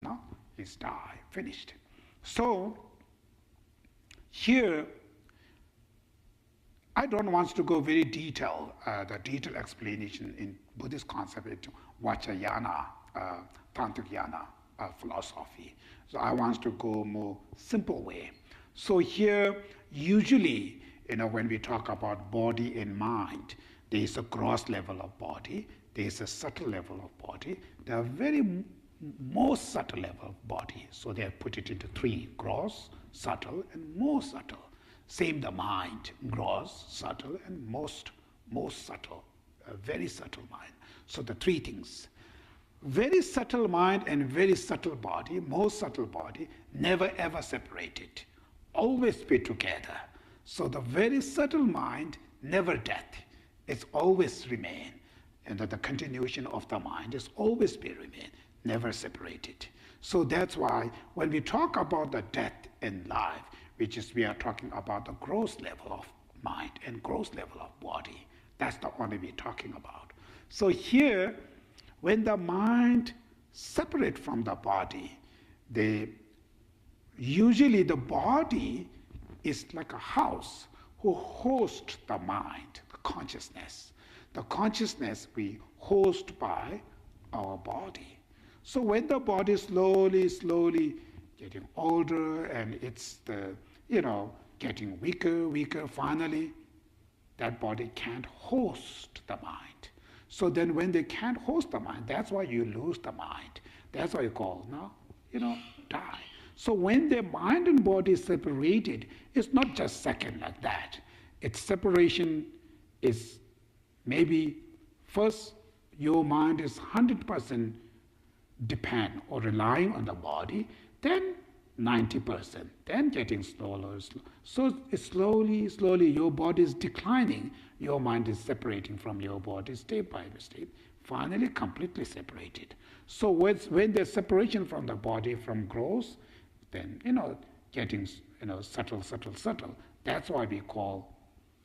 no? It's die, finished. So here, I don't want to go very detailed, the detailed explanation in Buddhist concept, Vajrayana, Tantric philosophy. So I want to go more simple way. So here, usually, when we talk about body and mind, there is a gross level of body, there is a subtle level of body, there are very most subtle level of body. So they have put it into three: gross, subtle, and more subtle. Same the mind: gross, subtle, and most subtle, a very subtle mind. So the three things: very subtle mind and very subtle body, most subtle body, never ever separated, always be together. So the very subtle mind never death, it's always remain, and that the continuation of the mind is always be remain, never separated. So that's why when we talk about the death and life, which is we are talking about the gross level of mind and gross level of body, that's the only we're talking about. So here, when the mind separate from the body, usually the body is like a house who hosts the mind, the consciousness. The consciousness we host by our body. So when the body slowly getting older and it's getting weaker, finally that body can't host the mind. So then when they can't host the mind, that's why you lose the mind. That's why you call, die. So when the mind and body is separated, it's not just second like that. Its separation is maybe first your mind is 100% depend or relying on the body, then 90%, then getting slower. So it's slowly your body is declining, your mind is separating from your body step by step, finally completely separated. So when there's separation from the body, from gross, then getting subtle. That's why we call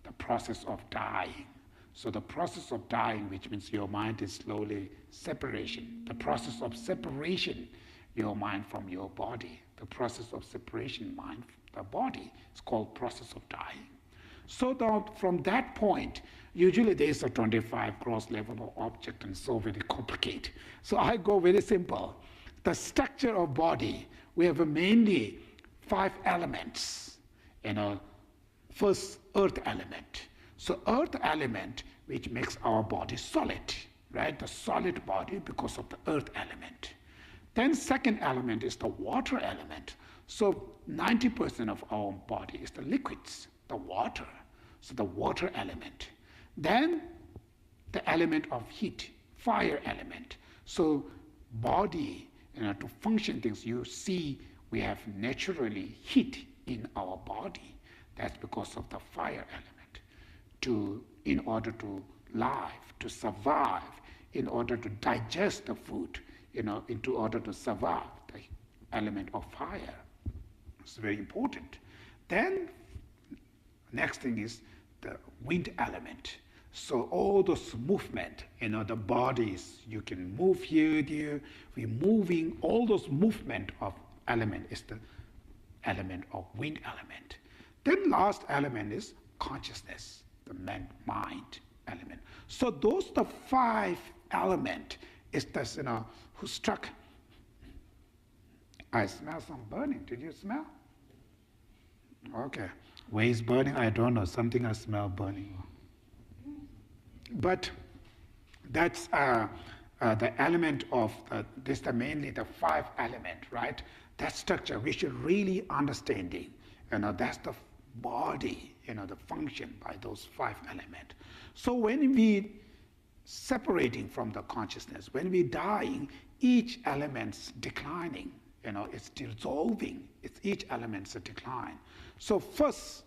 the process of dying. So the process of dying, which means your mind is slowly separation. The process of separation, your mind from your body. The process of separation, mind from the body, is called process of dying. So from that point, usually there is a 25 gross level of object and so very complicated. So I go very simple. The structure of body, we have mainly 5 elements. First, earth element. So earth element, which makes our body solid, right? The solid body because of the earth element. Then second element is the water element. So 90% of our body is the liquids, the water. So the water element. Then the element of heat, fire element. So body, to function things, you see we have naturally heat in our body. That's because of the fire element. In order to live, to survive, in order to digest the food, in order to survive, the element of fire. It's very important. Then next thing is the wind element. So all those movement, the bodies, you can move here, there, we're moving, all those movement of element is the element of wind element. Then last element is consciousness, the mind element. So those the 5 element is this, who struck. I smell some burning. Did you smell? Okay. Where is burning? I don't know. Something I smell burning. But that's the element of this. Mainly the 5 element, right? That structure we should really understanding. That's the body. The function by those 5 elements. So when we separating from the consciousness, when we dying, each element's declining. It's dissolving. Each element's a decline. So first,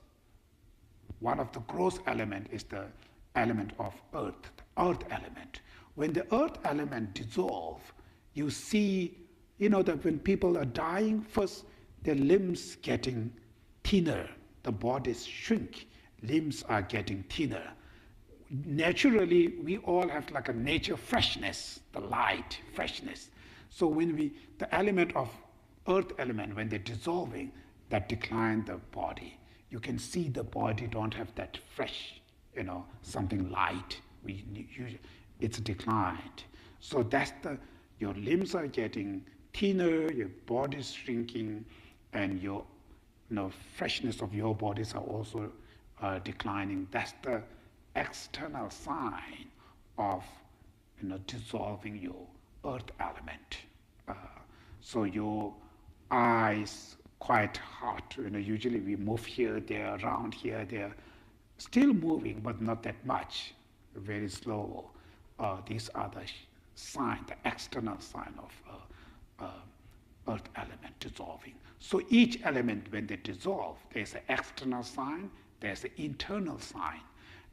one of the gross element is the element of earth, the earth element. When the earth element dissolve, you see, that when people are dying, first their limbs getting thinner, the bodies shrink, limbs are getting thinner. Naturally, we all have like a nature freshness, the light, freshness. So when the element of earth element, when they're dissolving, that decline the body. You can see the body don't have that fresh, something light. It's declined. So that's your limbs are getting thinner, your body's shrinking, and your freshness of your bodies are also declining. That's the external sign of dissolving your earth element. So your eyes quite hot. Usually we move here, there, around here, there, still moving, but not that much, very slow. These are the sign, the external sign of earth element dissolving. So each element, when they dissolve, there's an external sign, there's an internal sign.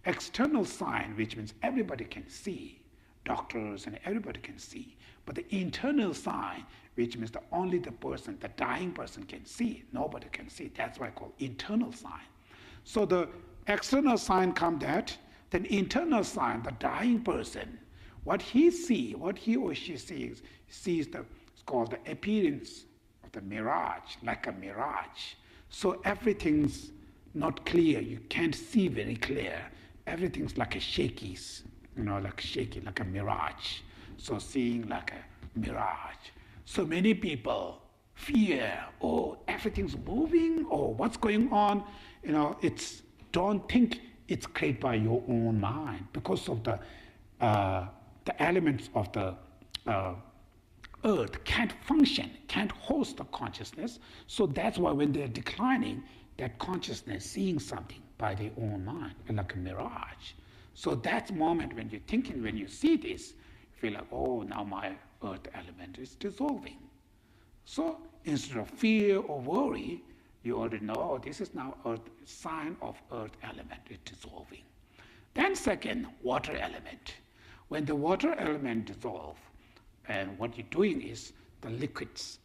External sign, which means everybody can see, doctors and everybody can see. But the internal sign, which means only the person, the dying person can see, nobody can see. That's why I call internal sign. So the external sign come that, then internal sign, the dying person, what he or she sees it's called the appearance of the mirage, like a mirage. So everything's not clear, you can't see very clear. Everything's like a shaky, like a mirage. So seeing like a mirage. So many people fear, everything's moving, what's going on? Don't think it's created by your own mind because of the elements of the earth can't function, can't host the consciousness. So that's why when they're declining, that consciousness seeing something by their own mind, like a mirage. So that moment when you're thinking, when you see this, you feel like, now my earth element is dissolving. So instead of fear or worry, you already know, this is now earth, sign of earth element is dissolving. Then second, water element. When the water element dissolves, and what you're doing is the liquids,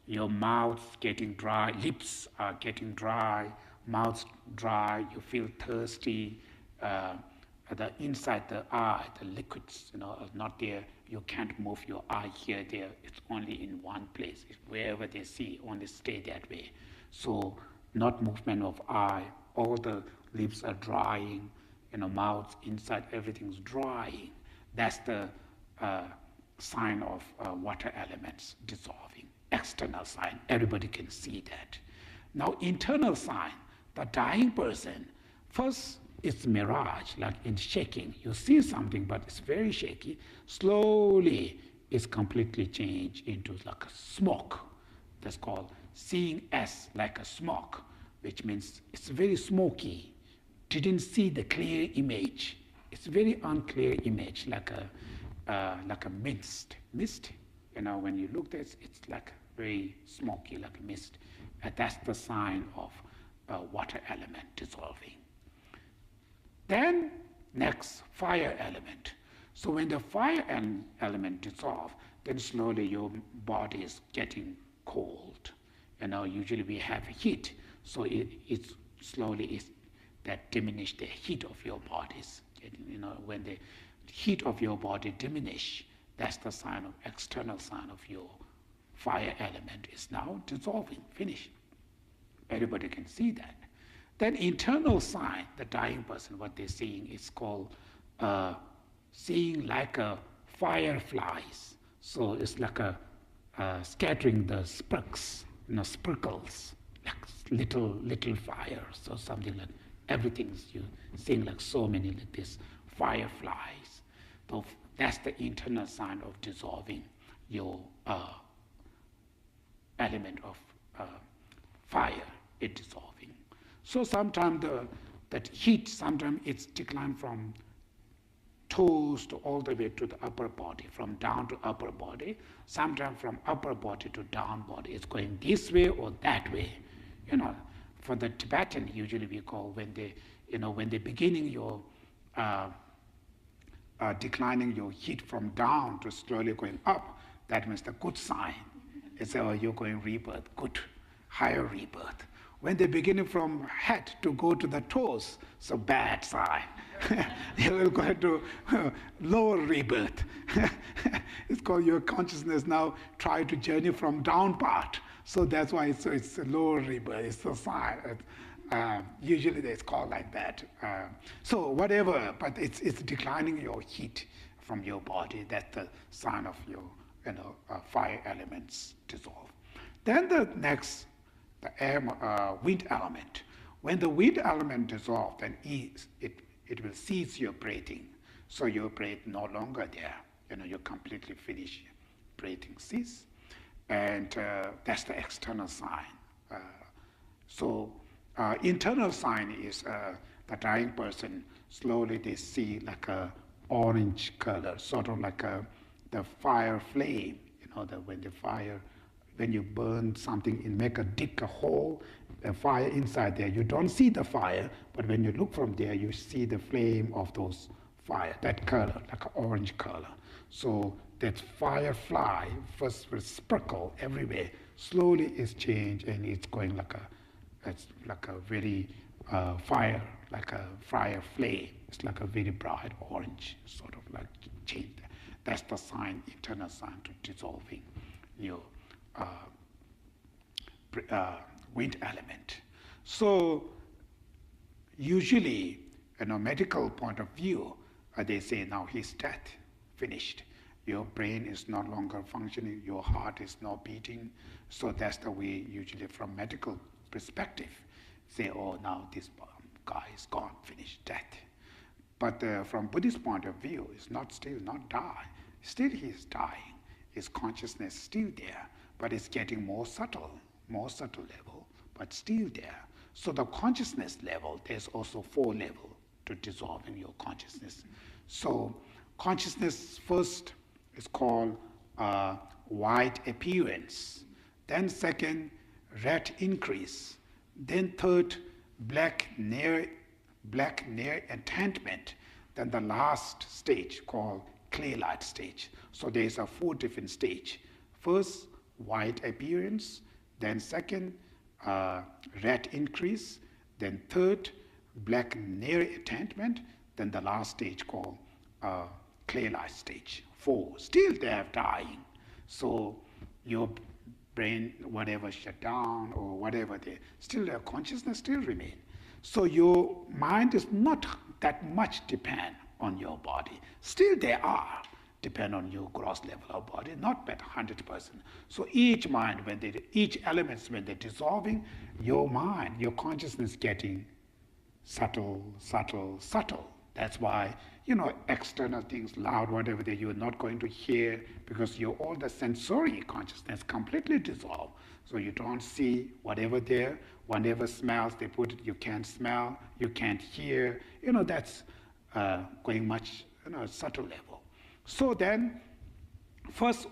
your mouth's getting dry, lips are getting dry, mouth's dry, you feel thirsty, the inside the eye, the liquids, are not there. You can't move your eye here, there. It's only in one place. It's wherever they see, only stay that way. So not movement of eye. All the lips are drying, mouth inside, everything's drying. That's the sign of water elements dissolving. External sign, everybody can see that. Now internal sign, the dying person, first it's mirage, like in shaking. You see something, but it's very shaky. Slowly, it's completely changed into like a smoke. That's called seeing as like a smoke, which means it's very smoky. Didn't see the clear image. It's very unclear image, like a mist. When you look at it, it's like very smoky, like a mist. And that's the sign of water element dissolving. Then next, fire element. So when the fire element dissolves, then slowly your body is getting cold. Usually we have heat, so it's slowly that diminish the heat of your bodies. When the heat of your body diminish, that's the sign of external sign of your fire element is now dissolving, finished. Everybody can see that. Then internal sign, the dying person, what they're seeing is called seeing like a fireflies. So it's like a scattering the sparks, sparkles, like little fires or something like everything's you seeing like so many like this fireflies. So that's the internal sign of dissolving your element of fire, it dissolving. So sometimes that heat, sometimes it's declined from toes to all the way to the upper body, from down to upper body, sometimes from upper body to down body. It's going this way or that way. For the Tibetan, usually we call when they beginning your declining your heat from down to slowly going up, that means the good sign. It's you're going rebirth, good, higher rebirth. When they're beginning from head to go to the toes, it's a bad sign. You will go to lower rebirth. It's called your consciousness now try to journey from down part. So that's why it's a lower rebirth. It's a sign. Usually it's called like that. So whatever, but it's declining your heat from your body. That's the sign of your fire elements dissolve. Then the next, the air, wind element. When the wind element dissolves, then it will cease your breathing. So your breath no longer there. You completely finish breathing cease. And that's the external sign. Internal sign is the dying person, slowly they see like a orange color, sort of like the fire flame. When you burn something and dig a hole, a fire inside there, you don't see the fire, but when you look from there, you see the flame of those fire, that color, like an orange color. So that firefly first will sparkle everywhere, slowly it's changed and it's going it's like a very fire, like a fire flame. It's like a very bright orange, sort of like change. That's the sign, internal sign to dissolving your wind element. So usually, medical point of view, they say now he's dead, finished. Your brain is no longer functioning, your heart is not beating. So that's the way usually from medical perspective, say, oh, now this guy is gone, finished, dead. But from Buddhist point of view, it's still not die. Still he is dying. His consciousness is still there, but it's getting more subtle level, but still there. So the consciousness level, there's also 4 levels to dissolve in your consciousness. So consciousness first is called white appearance. Then second, red increase. Then third, black near enchantment. Then the last stage called clay light stage. So there's 4 different stages. First, white appearance. Then second, red increase. Then third, black near enchantment. Then the last stage called clay light stage. 4. Still they are dying. So your brain, whatever shut down or whatever, their consciousness still remain. So your mind is not that much depend on your body. Still they are depend on your gross level of body, not at 100%. So each mind, each elements, when they're dissolving, your mind, your consciousness getting subtle. That's why, external things, loud, whatever, you're not going to hear because all the sensory consciousness completely dissolved. So you don't see whatever there, whatever smells they put it, you can't smell, you can't hear. That's going much, subtle level. So then, first,